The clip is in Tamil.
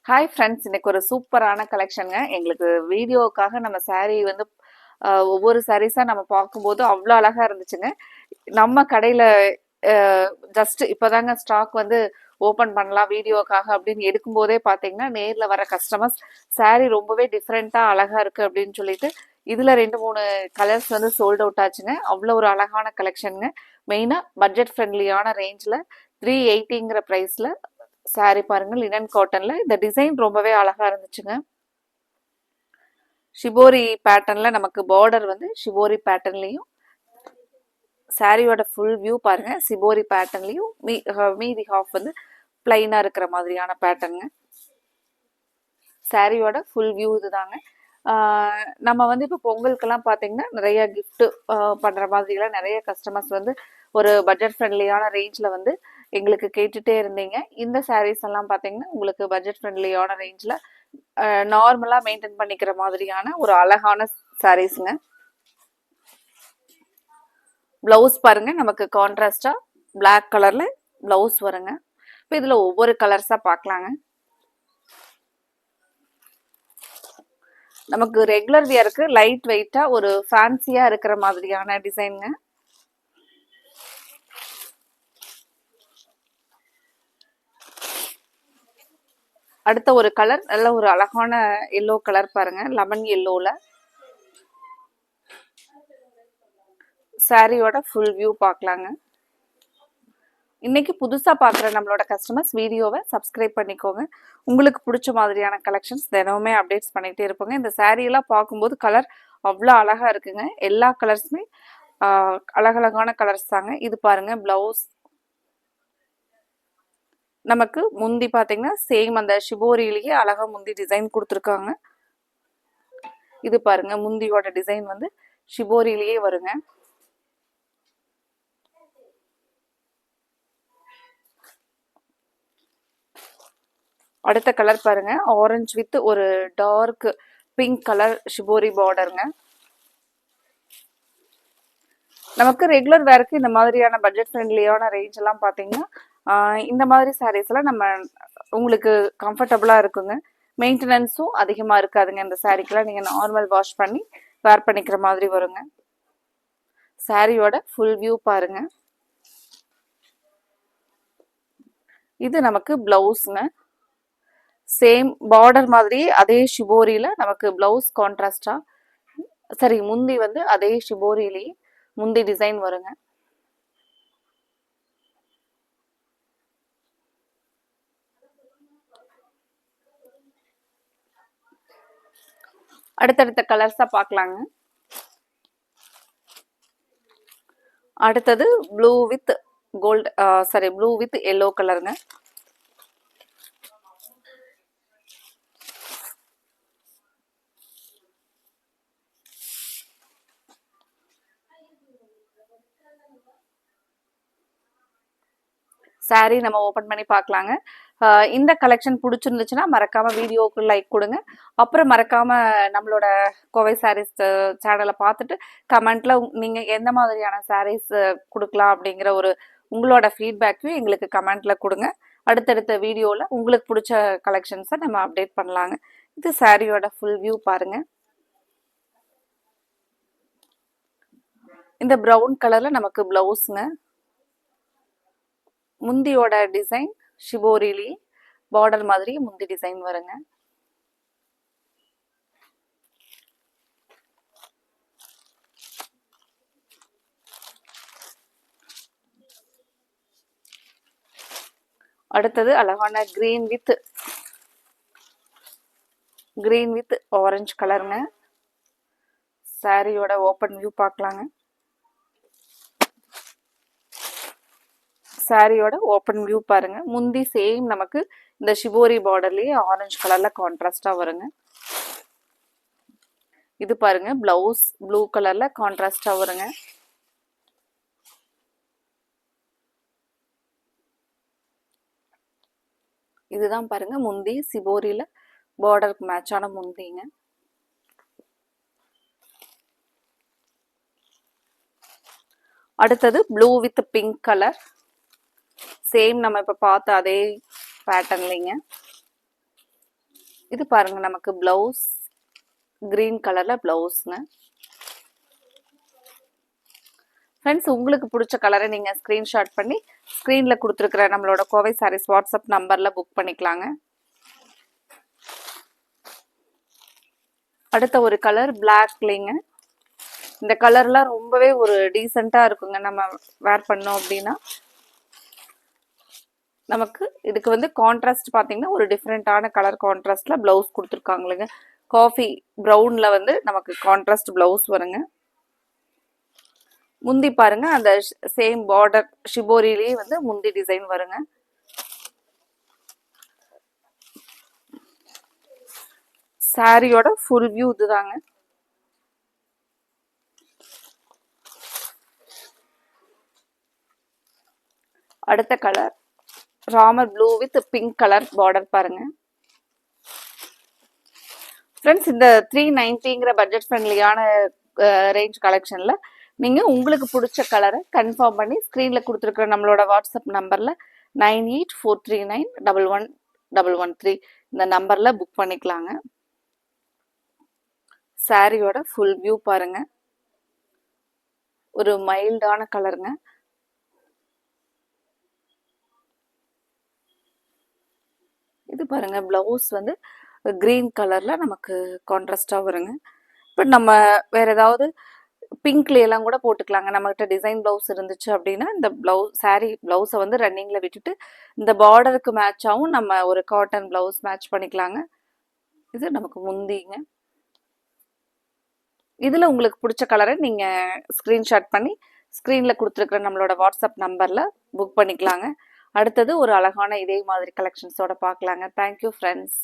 ஹாய் ஃப்ரெண்ட்ஸ், இன்னைக்கு ஒரு சூப்பரான கலெக்ஷனுங்க. எங்களுக்கு வீடியோக்காக நம்ம saree வந்து ஒவ்வொரு சாரீஸா நம்ம பார்க்கும்போது அவ்வளோ அழகா இருந்துச்சுங்க. நம்ம கடையில ஜஸ்ட் இப்போதாங்க ஸ்டாக் வந்து ஓப்பன் பண்ணலாம் வீடியோக்காக அப்படின்னு எடுக்கும்போதே பார்த்தீங்கன்னா, நேர்ல வர கஸ்டமர்ஸ் saree ரொம்பவே டிஃப்ரெண்ட்டா அழகா இருக்கு அப்படின்னு சொல்லிட்டு, இதுல 2, 3 கலர்ஸ் வந்து சோல்ட் அவுட் ஆச்சுங்க. அவ்வளோ ஒரு அழகான கலெக்ஷனுங்க. மெயினா பட்ஜெட் ஃப்ரெண்ட்லியான ரேஞ்ச்ல 380ங்கிற பிரைஸ்ல saree பாருங்க, லினன் காட்டன்ல. இந்த டிசைன் ரொம்பவே அழகா இருந்துச்சுங்க. ஷிபோரி பேட்டர்ன்ல நமக்கு பார்டர் வந்து ஷிபோரி பேட்டர்ன்லயும், சாரியோட ஃபுல் வியூ பாருங்க. சிபோரி பேட்டர்ன்லயும் மீதி ஹாஃப் வந்து பிளைனா இருக்கிற மாதிரியான பேட்டர்னுங்க. சாரியோட ஃபுல் வியூ இதுதாங்க. நம்ம வந்து இப்போ பொங்கலுக்கெல்லாம் பார்த்தீங்கன்னா நிறைய gift பண்ற மாதிரிலாம் நிறைய கஸ்டமர்ஸ் வந்து ஒரு பட்ஜெட் ஃப்ரெண்ட்லியான ரேஞ்சில் வந்து எங்களுக்கு கேட்டுட்டே இருந்தீங்க. இந்த சாரீஸ் எல்லாம் பார்த்தீங்கன்னா உங்களுக்கு பட்ஜெட் ஃப்ரெண்ட்லியான ரேஞ்சில் நார்மலாக மெயின்டைன் பண்ணிக்கிற மாதிரியான ஒரு அழகான சாரீஸுங்க. பிளவுஸ் பாருங்க, நமக்கு கான்ட்ராஸ்டா Black கலர்ல பிளவுஸ் வருங்க. இப்போ இதுல ஒவ்வொரு கலர்ஸா பார்க்கலாங்க. நமக்கு ரெகுலர் வியருக்கு லைட் வெயிட்டா ஒரு ஃபேன்சியா இருக்கிற மாதிரியான டிசைனுங்க. அடுத்த ஒரு கலர் நல்ல ஒரு அழகான எல்லோ கலர் பாருங்க, லெமன் எல்லோல. சாரியோட ஃபுல் வியூ பார்க்கலாங்க. இன்னைக்கு புதுசா பார்க்குற நம்மளோட கஸ்டமர்ஸ் வீடியோவை சப்ஸ்கிரைப் பண்ணிக்கோங்க. உங்களுக்கு பிடிச்ச மாதிரியான கலெக்ஷன்ஸ் தினமுமே அப்டேட்ஸ் பண்ணிகிட்டே இருப்போங்க. இந்த சாரியெல்லாம் பார்க்கும்போது கலர் அவ்வளோ அழகா இருக்குங்க. எல்லா கலர்ஸுமே அழகழகான கலர்ஸ் தாங்க. இது பாருங்க பிளவுஸ். நமக்கு முந்தி பார்த்தீங்கன்னா சேம் அந்த ஷிபோரியிலேயே அழகா முந்தி டிசைன் கொடுத்துருக்காங்க. இது பாருங்க, முந்தியோட டிசைன் வந்து ஷிபோரியிலேயே வருங்க. அடுத்த கலர் பாருங்க, ஆரஞ்சு வித் ஒரு டார்க் பிங்க் கலர் ஷிபோரி பார்டருங்க. நமக்கு ரெகுலர் வேருக்கு இந்த மாதிரியான பட்ஜெட் ஃப்ரெண்ட்லியான ரேஞ்ச் எல்லாம் பார்த்தீங்கன்னா இந்த மாதிரி சாரீஸ் எல்லாம் நம்ம உங்களுக்கு கம்ஃபர்டபுளாக இருக்குங்க. மெயின்டெனன்ஸும் அதிகமாக இருக்காதுங்க. இந்த சாரீக்கெல்லாம் நீங்கள் நார்மல் வாஷ் பண்ணி வேர் பண்ணிக்கிற மாதிரி வருங்க. சாரியோட ஃபுல் வியூ பாருங்க. இது நமக்கு பிளவுஸ்ங்க. சேம் பார்டர் மாதிரி அதே ஷிபோரியில நமக்கு பிளவுஸ் கான்ட்ராஸ்டா, சரி முந்தி வந்து அதே ஷிபோரியிலேயே முந்தி டிசைன் வருங்க. அடுத்தடுத்த கலர்ஸா பார்க்கலாங்க. அடுத்தது blue with gold, sorry blue with yellow கலருங்க. சாரி நம்ம ஓப்பன் பண்ணி பார்க்கலாங்க. இந்த கலெக்ஷன் பிடிச்சிருந்துச்சுன்னா மறக்காம வீடியோவுக்கு லைக் கொடுங்க. அப்புறம் மறக்காம நம்மளோட கோவை சாரீஸ் சேனலை பார்த்துட்டு கமெண்ட்ல நீங்க எந்த மாதிரியான சாரீஸ் கொடுக்கலாம் அப்படிங்கிற ஒரு உங்களோட ஃபீட்பேக்கையும் எங்களுக்கு கமெண்ட்ல கொடுங்க. அடுத்தடுத்த வீடியோல உங்களுக்கு பிடிச்ச கலெக்ஷன்ஸை நம்ம அப்டேட் பண்ணலாங்க. இது சாரியோட ஃபுல் வியூ பாருங்க. இந்த ப்ரௌன் கலர்ல நமக்கு பிளவுஸ்ங்க. முந்தியோட டிசைன் ஷிபோரிலி பார்டர் மாதிரி முந்தி டிசைன் வருங்க. அடுத்தது அழகான கிரீன் வித் ஆரஞ்சு கலருங்க. சாரியோட ஓப்பன் வியூ பார்க்கலாங்க. சாரியோட ஓப்பன் வியூ பாருங்க. முந்தி சேம் நமக்கு இந்த ஷிபோரி பார்டர்லயே ஆரஞ்சு கலர்ல கான்ட்ராஸ்டா வருங்க. இது பாருங்க பிளவுஸ் ப்ளூ கலர்ல கான்ட்ராஸ்டா வருங்க. இதுதான் பாருங்க முந்தி சிபோரியில பார்டருக்கு மேட்சான முந்திங்க. அடுத்தது blue with pink colour. Same நம்ம இப்ப பார்த்த அதே பேட்டர்ன்லைங்க. இது பாருங்க நமக்கு பிளவுஸ் கிரீன் கலர்ல பிளவுஸ்ங்க. ஃப்ரெண்ட்ஸ் உங்களுக்கு பிடிச்ச கலரை நீங்கள் ஸ்க்ரீன்ஷாட் பண்ணி ஸ்க்ரீனில் கொடுத்துருக்குற நம்மளோட கோவை சாரீஸ் வாட்ஸ்அப் நம்பரில் புக் பண்ணிக்கலாங்க. அடுத்த ஒரு கலர் பிளாக்லிங்க. இந்த கலர்லாம் ரொம்பவே ஒரு டீசெண்டாக இருக்குங்க. நம்ம வேர் பண்ணோம் அப்படின்னா நமக்கு இதுக்கு வந்து கான்ட்ராஸ்ட் பார்த்தீங்கன்னா ஒரு டிஃப்ரெண்ட்டான கலர் கான்ட்ராஸ்டில் ப்ளவுஸ் கொடுத்துருக்காங்களுங்க. காஃபி ப்ரௌனில் வந்து நமக்கு கான்ட்ராஸ்ட் ப்ளவுஸ் வருங்க. முந்தி பாருங்க அந்த சேம் பார்டர் ஷிபோரியிலேயே வந்து முந்தி டிசைன் வருங்க. சாரியோட ஃபுல் வியூ இதுதாங்க. அடுத்த colour Ramar blue with pink colour border பாருங்க. ஃப்ரெண்ட்ஸ் இந்த 390ங்கிற பட்ஜெட் ஃப்ரெண்ட்லியான ரேஞ்ச் கலெக்ஷனில் நீங்கள் உங்களுக்கு பிடிச்ச கலரை கன்ஃபார்ம் பண்ணி ஸ்க்ரீனில் கொடுத்துருக்குற நம்மளோட வாட்ஸ்அப் நம்பரில் 9843911113 இந்த நம்பரில் புக் பண்ணிக்கலாங்க. சாரியோட ஃபுல் வியூ பாருங்க. ஒரு மைல்டான கலருங்க. இது பாருங்க பிளவுஸ் வந்து கிரீன் கலர்ல நமக்கு கான்ட்ராஸ்டா வருங்க. இப்போ நம்ம வேற ஏதாவது பிங்க்ல எல்லாம் கூட போட்டுக்கலாங்க. நம்மகிட்ட டிசைன் பிளவுஸ் இருந்துச்சு அப்படின்னா இந்த பிளவுஸ் சாரி பிளவுஸை வந்து ரன்னிங்ல விட்டுட்டு இந்த பார்டருக்கு மேட்சாகவும் நம்ம ஒரு காட்டன் பிளவுஸ் மேட்ச் பண்ணிக்கலாங்க. இது நமக்கு முந்திங்க. இதில் உங்களுக்கு பிடிச்ச கலரை நீங்கள் ஸ்க்ரீன்ஷாட் பண்ணி ஸ்க்ரீனில் கொடுத்துருக்குற நம்மளோட வாட்ஸ்அப் நம்பரில் புக் பண்ணிக்கலாங்க. அடுத்தது ஒரு அழகான இதே மாதிரி கலெக்ஷன்ஸோட பார்க்கலாங்க. Thank you friends.